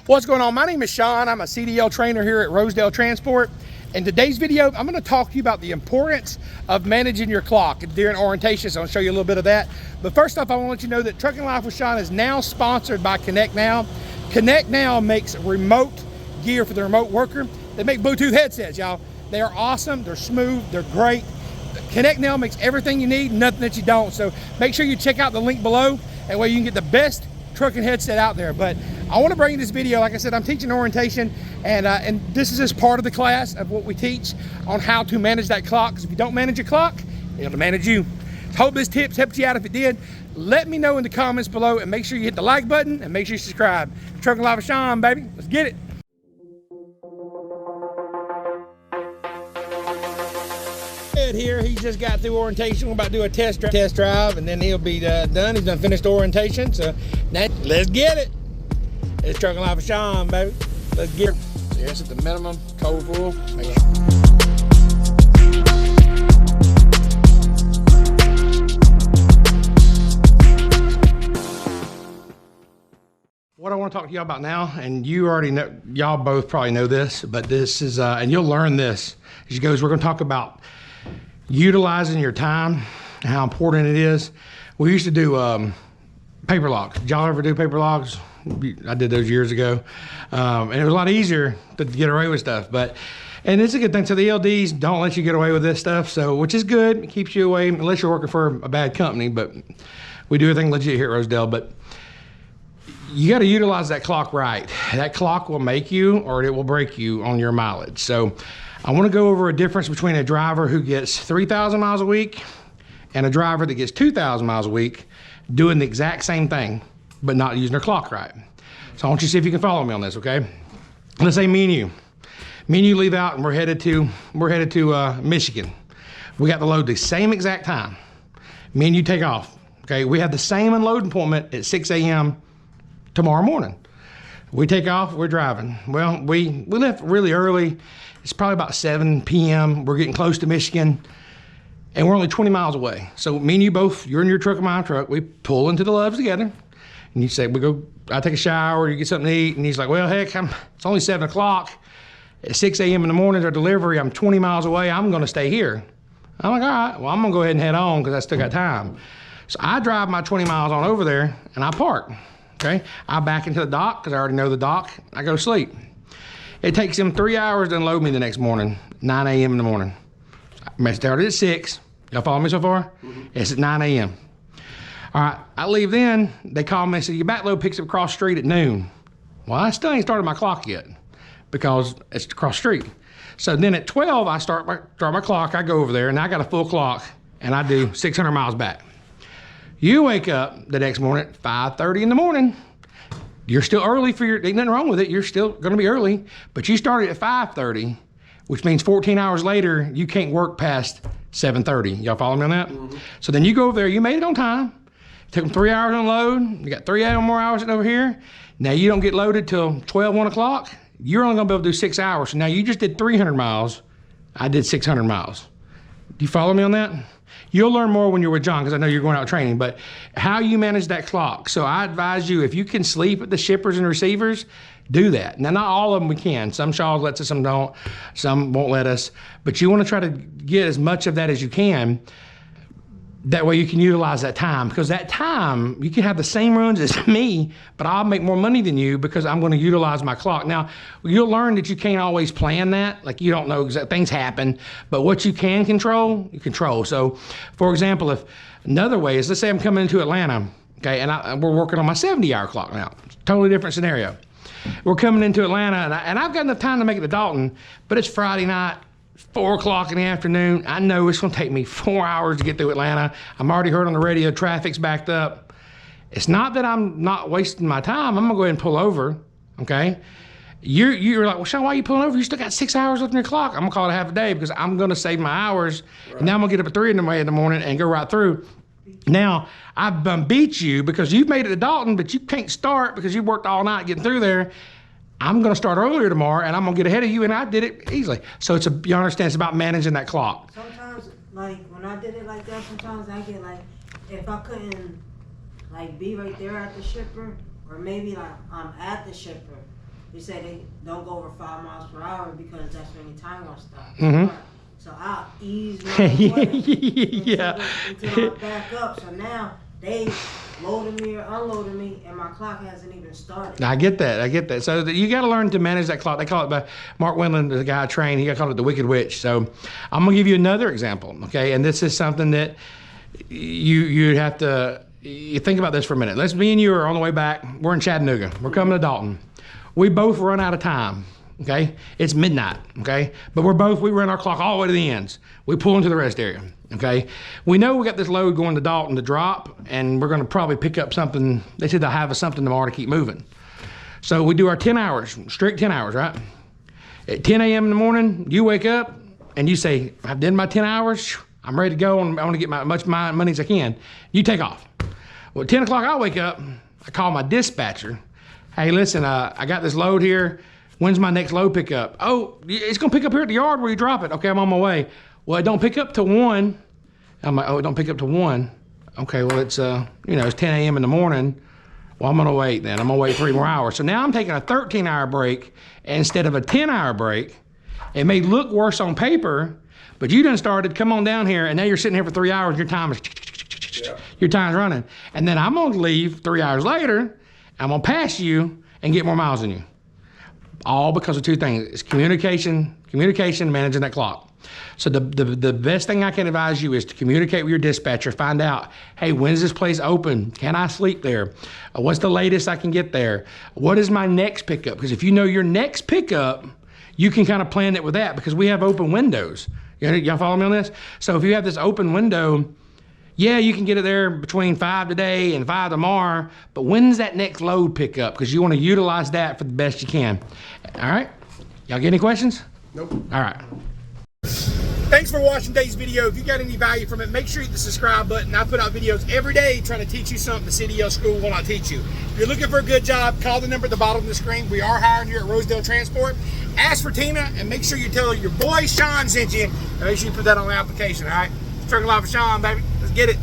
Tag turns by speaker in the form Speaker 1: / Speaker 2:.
Speaker 1: What's going on? My name is Sean. I'm a CDL trainer here at Rosedale Transport. In today's video, I'm going to talk to you about the importance of managing your clock during orientation. So I'll show you a little bit of that. But first off, I want to let you know that Trucking Life with Sean is now sponsored by Connect Now. Connect Now makes remote gear for the remote worker. They make Bluetooth headsets, y'all. They are awesome. They're smooth. They're great. Connect Now makes everything you need, nothing that you don't. So make sure you check out the link below. That way you can get the best trucking headset out there. But I want to bring you this video. Like I said, I'm teaching orientation, and this is just part of the class of what we teach on how to manage that clock. Because if you don't manage your clock, it'll manage you. Hope this tips helped you out. If it did, let me know in the comments below, and make sure you hit the like button and make sure you subscribe. Trucking Life with Sean, baby. Let's get it. Here, he just got through orientation. We're about to do a test drive, and then he'll be done. He's done finished orientation. So now let's get it. It's Trucking Life with Sean, baby. Let's get it. So here's at the minimum, cold full. What I want to talk to y'all about now, and you already know, y'all both probably know this, but this is, and you'll learn this as you go, is we're going to talk about utilizing your time, how important it is. We used to do paper logs. Did y'all ever do paper logs? I did those years ago. And it was a lot easier to get away with stuff. And it's a good thing. So the LDs don't let you get away with this stuff, so which is good. It keeps you away, unless you're working for a bad company. But we do everything legit here at Rosedale. But you got to utilize that clock right. That clock will make you or it will break you on your mileage. So I want to go over a difference between a driver who gets 3,000 miles a week and a driver that gets 2,000 miles a week doing the exact same thing, but not using their clock right. So I want you to see if you can follow me on this, okay? Let's say me and you leave out and we're headed to Michigan. We got the load the same exact time. Me and you take off, okay? We have the same unloading appointment at 6 a.m. tomorrow morning. We take off, we're driving. Well, we left really early. It's probably about 7 p.m. We're getting close to Michigan, and we're only 20 miles away. So me and you both, you're in your truck and my truck, we pull into the Loves together, and you say, I take a shower, you get something to eat, and he's like, well, heck, it's only 7 o'clock. At 6 a.m. in the morning, our delivery, I'm 20 miles away, I'm gonna stay here. I'm like, all right, well, I'm gonna go ahead and head on because I still got time. So I drive my 20 miles on over there, and I park, okay? I back into the dock, because I already know the dock, I go to sleep. It takes him 3 hours to unload me the next morning, 9 a.m. in the morning. I started at 6. Y'all follow me so far? Mm-hmm. It's at 9 a.m. All right, I leave then. They call me and say, your back load picks up across the street at noon. Well, I still ain't started my clock yet because it's across the street. So then at 12, I start my clock. I go over there, and I got a full clock, and I do 600 miles back. You wake up the next morning at 5:30 in the morning. You're still early ain't nothing wrong with it. You're still gonna be early, but you started at 5:30, which means 14 hours later, you can't work past 7:30. Y'all follow me on that? Mm-hmm. So then you go over there, you made it on time. It took them 3 hours to unload. You got 3 more hours over here. Now you don't get loaded till 12, 1 o'clock. You're only gonna be able to do 6 hours. So now you just did 300 miles. I did 600 miles. Do you follow me on that? You'll learn more when you're with John, because I know you're going out training, but how you manage that clock. So I advise you, if you can sleep at the shippers and receivers, do that. Now, not all of them we can. Some Shaws lets us, some don't, some won't let us, but you want to try to get as much of that as you can. That way you can utilize that time, because that time, you can have the same runs as me, but I'll make more money than you because I'm going to utilize my clock. Now, you'll learn that you can't always plan that. Like, you don't know exactly, things happen, but what you can control, you control. So, for example, if another way is, let's say I'm coming into Atlanta, okay, and we're working on my 70-hour clock now. Totally different scenario. We're coming into Atlanta, and I've got enough time to make it to Dalton, but it's Friday night, 4 o'clock in the afternoon. I know it's gonna take me 4 hours to get through Atlanta. I'm already heard on the radio, traffic's backed up. It's not that I'm not wasting my time. I'm gonna go ahead and pull over, okay? You're like, well, Sean, why are you pulling over? You still got 6 hours left in your clock. I'm gonna call it half a day because I'm gonna save my hours. Right. And now I'm gonna get up at 3 in the morning and go right through. Now, I've beat you because you've made it to Dalton, but you can't start because you worked all night getting through there. I'm gonna start earlier tomorrow, and I'm gonna get ahead of you, and I did it easily. So you understand, it's about managing that clock.
Speaker 2: Sometimes, like, when I did it like that, sometimes I get like, if I couldn't, like, be right there at the shipper, or maybe like I'm at the shipper, they say they don't go over 5 miles per hour because that's when your time gonna stop.
Speaker 1: Mhm.
Speaker 2: So I'll ease my way
Speaker 1: Yeah.
Speaker 2: until I back up. So now they loading me or unloading me, and my clock hasn't even started.
Speaker 1: I get that. So you got to learn to manage that clock. They call it by Mark Wendland, the guy I trained. He called it the Wicked Witch. So I'm gonna give you another example, okay? And this is something that you have to think about this for a minute. Me and you are on the way back. We're in Chattanooga. We're coming to Dalton. We both run out of time. Okay, it's midnight. Okay, but we run our clock all the way to the ends. We pull into the rest area. Okay, we know we got this load going to Dalton to drop, and we're going to probably pick up something. They said they'll have us something tomorrow to keep moving. So we do our 10 hours, strict 10 hours, right? At 10 a.m. in the morning, you wake up and you say, I've done my 10 hours. I'm ready to go, and I want to get as much money as I can. You take off. Well, at 10 o'clock, I wake up. I call my dispatcher. Hey, listen, I got this load here. When's my next load pickup? Oh, it's gonna pick up here at the yard where you drop it. Okay, I'm on my way. Well, it don't pick up till 1. I'm like, oh, it don't pick up till 1. Okay, well, it's it's 10 a.m. in the morning. Well, I'm gonna wait then. I'm gonna wait 3 more hours. So now I'm taking a 13-hour break instead of a 10-hour break. It may look worse on paper, but you done started, come on down here, and now you're sitting here for 3 hours, your time's running. And then I'm gonna leave 3 hours later, I'm gonna pass you and get more miles than you. All because of 2 things. It's communication, managing that clock. So the best thing I can advise you is to communicate with your dispatcher, find out, hey, when is this place open? Can I sleep there? What's the latest I can get there? What is my next pickup? Because if you know your next pickup, you can kind of plan it with that, because we have open windows. Y'all follow me on this? So if you have this open window, yeah, you can get it there between 5 today and 5 tomorrow, but when's that next load pickup? Because you want to utilize that for the best you can. All right? Y'all get any questions?
Speaker 3: Nope.
Speaker 1: All right.
Speaker 3: Thanks for watching today's video. If you got any value from it, make sure you hit the subscribe button. I put out videos every day trying to teach you something the CDL school will not teach you. If you're looking for a good job, call the number at the bottom of the screen. We are hiring here at Rosedale Transport. Ask for Tina, and make sure you tell her your boy Sean sent you, and make sure you put that on the application, all right? Trucking Life with Sean, baby. Let's get it.